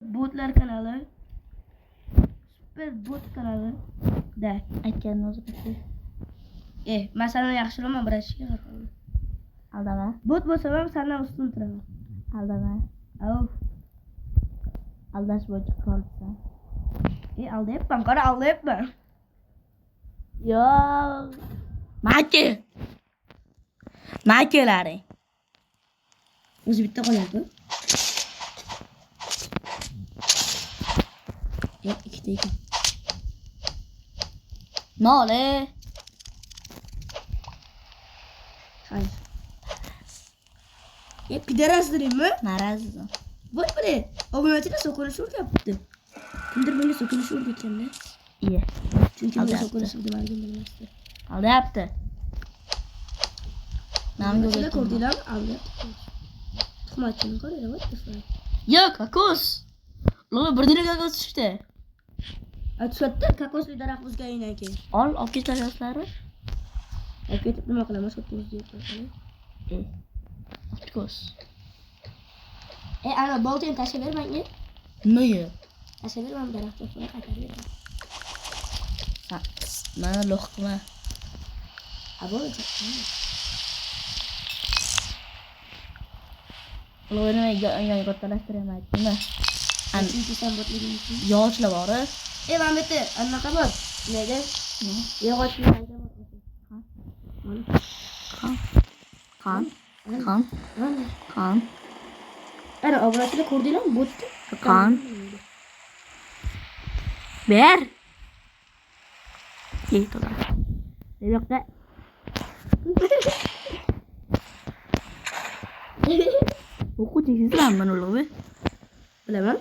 Botlar kanali. Super bot kanali. Da. Aytganini o'zi qildi. Men sendan yaxshiroqman birashga qarqaman. Aldama. Bot bo'lsam ham sendan ustun turaman. Aldama. Av. Aldash bo'yicha qolibsan. Aldayapman, qara aldayapman. Yo'q. Makelaring. O'zi bitta qolyapti. Ikkita ekan. Nole. Hayır. Piderasdirimi? Marazmi. Voy bre. Obunachilar so'kinish o'rgapti. Kimdir menga so'kinish o'rgatganda. Iya. Chunki men so'kinish nimaligini bilmasdi. Aldayapti. Namga Sizlar ko'rdinglarmi? Aldayapti. Tuhmatchini ko'ringlar, what the fuck? Yo'q, kokos. Lo'li birdina kokos tushdi. Tushdi, kokosli daraxt o'zgandan keyin. Olib ketayapsizlarmi? Olib ketib nima qilamiz? Sotamiz deyapti. Kokos. Ana boltani tashlab ber menga. Nimaga? Tashlab ber, men daraxtga qo'yib qaytarib beraman. Mana lo'qma. Bo'ldi. Lo'ni menga gottalashtirmaydi. Nima? Chunki sen botliging uchun. Yo'qlar bor. Men bitta anaqa bor. Nega? Yog'ochni aytib Qon. Ana obunachilar ko'rdinglarmi? Botni. Qon. Ber. Yeyto'lar. Yo'qda. O'qituvchisan men ular. Bilaman.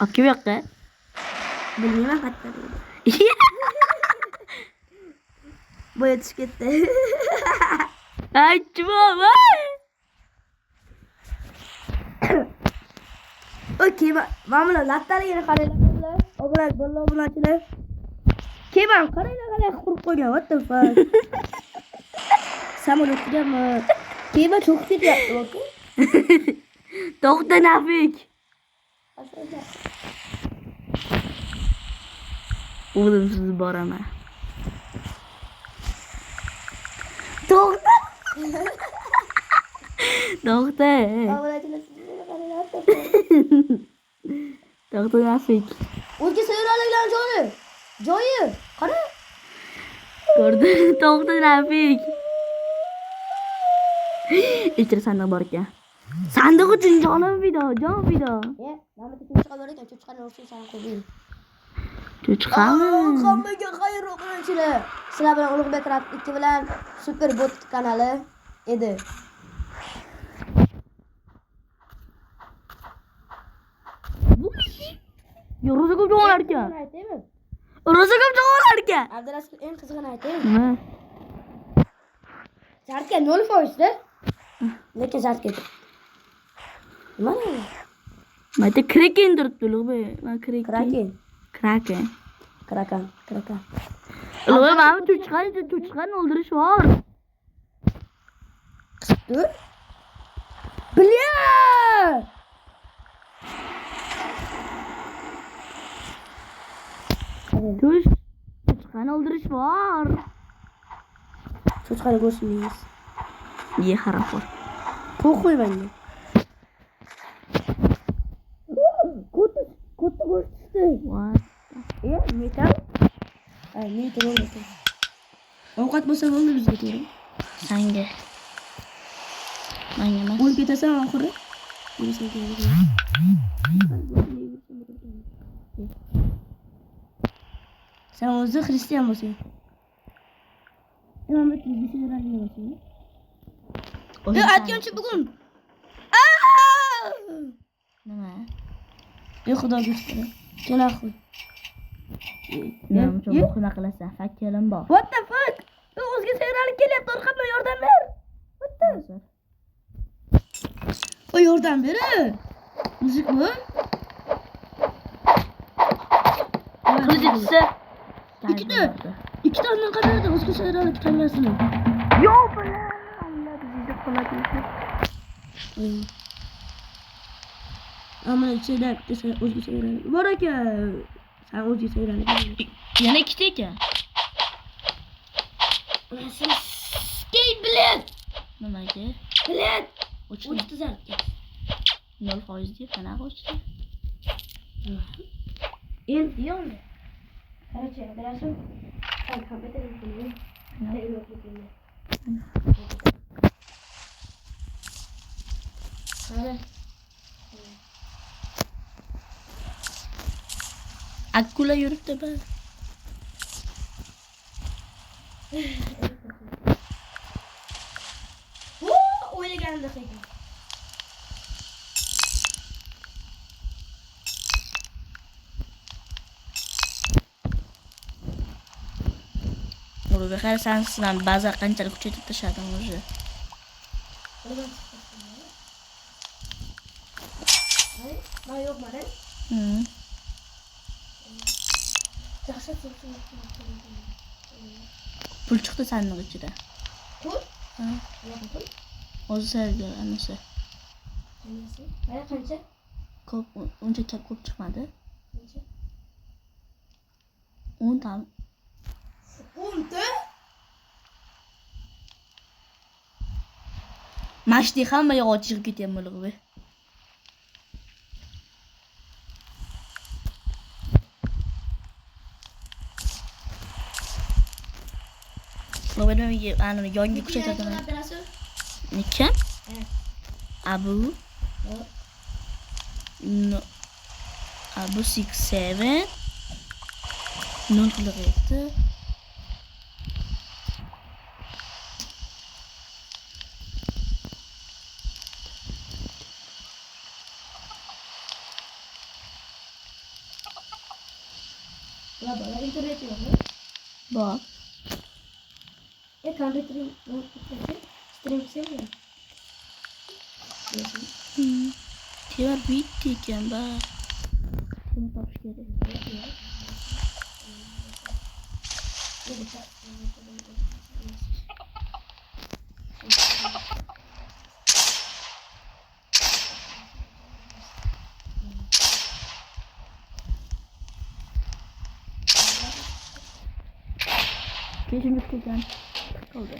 Akib yo'qda. Bilmayman hatto. Boya tushib ketdi. Aytma. Okey, mana bular lattaligini qaranglar. Obunachilar. Keyin qaranglar qurib qo'ygan. What the fuck? Samolyotdami? Keyin cho'kib ketyapti, okey? To'xta Nafik. O'zimsiz boraman. To'xta. To'xta. To'xta Nafik. O'zga sayyoraliklar joyi. Qara. Ko'rdim. To'xta Nafik. Ichida sandiq bor ekan. Sandiq uchun jon fido. Mana bitta cho'chqa bor ekan, cho'chqani ursin sana qo'ying. Cho'chqami? Hammaga xayr o'quvchilar. Sizlar bilan Ulug'bek Rap 2 bilan Super Bot kanali edi. Ro'za ko'p jo'g'lar ekan. Aytaymi? Ro'za ko'p jo'g'lar ekan. Abdurasul eng qizig'ini aytaymi? Nima? Zartga 0%da. Lekin zart ketdi. Mana. Mayda kraken turibdi Ulug'bek. Men kraken. Kraken. Ulug'bek mana cho'chqani o'ldirish bor. Dur. Bля! Cho'chqani o'ldirish bor. Cho'chqani go'shtimiz. Ye xarafot. Qo'y menga. Ko'ta go'shtdi. What? Metal? Metal bo'ldi. Ovqat bo'lsa bo'ldi bizga to'g'ri. Senga. Menga emas. O'lib ketasan oxiri. Sen o'zi xristian bo'lsang. Nima bo'lsin? Aytgancha bugun. Nima? Xudoga shukr. Kela qo'y. Nima uchun xuna qilasan? Fakkelim bor. What the fuck? O'zga sayralik kelyapti, orqamdan yordam ber. What the? Yordam ber. Muzik bu. Qilichi tushsa. Ikkita ondan qadarda o'zga sayralik tangasini. Yo bilan Allah bizni qo'ladi. Ama şeyler dese o'zgacha o'rganib. Bor aka. Sen o'zgacha o'rganib. Yana ikkita ekan. Skate bilet. Nimaga? Bilet. O'chdi. O'chdi zartga. 0% deb qanaqa o'chdi? Endi yo'qmi? Qarachi, qarasam. Ay, kompyuter yutdim. Qara. Akula yuribdi bas. O'ylaganimda qildim. O'rga qarasan sizdan ba'zi qanchalik kuchaytirib tashladim o'zi. Ben yo'qman. Pul chiqdi sandiq ichida. Pul? Ha. Yo'q pul. O'zi serga anasi. Mana qancha? Ko'p, uncha ko'p chiqmadi. Qancha? 10 tam. 10 ta? Mashdi hamma yo'q chiqib ketyapman o'g'li. Lo'bani ana yangi kuchaytirdim. Necha? Abu. No. Abu 67. Non qilyapti. La bala internet yo'qmi? Bor. Kompyuterim stream sevgan. Tevar bitti ekan ba. Buni topish kerak. Kesin yutulgan. Oldu.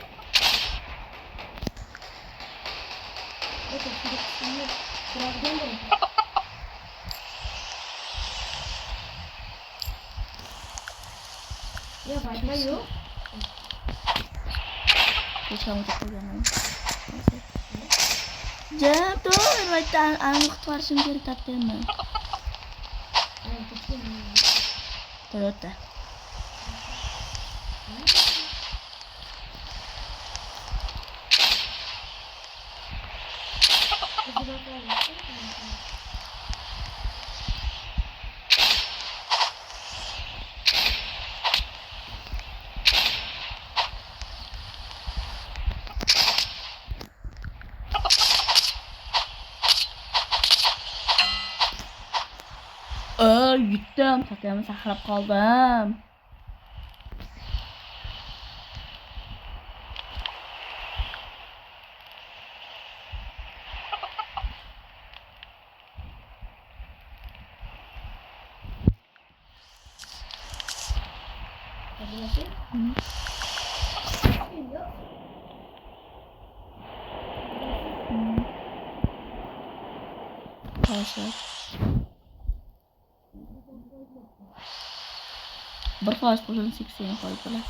Ya Wi-Fi yok. Kesin yutulgan. Jam tuh, mereka anu keluarin dari tapnya. Toyota. Yutdim, satyamni saqlab qoldim. Hozir. Bir foiz pulini 80 qo'ydilar.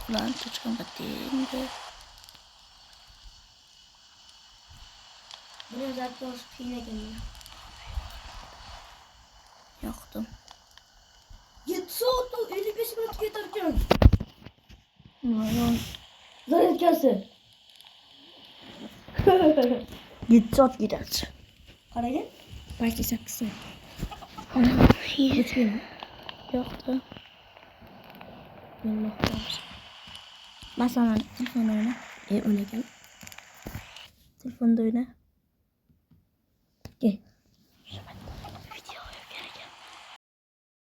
Ulan chiqqan qatiydi. Buni zaten qiyin ekan. Yoqdim. 7 soat 55 minut ketarkan. Nima? Zaryadkasi. 7 soat ketadi. Qarang. Balki 8 soat. Yoqdi. Masalan, telefon o'yna. O'ynagan. Telefonda o'yna. Ke.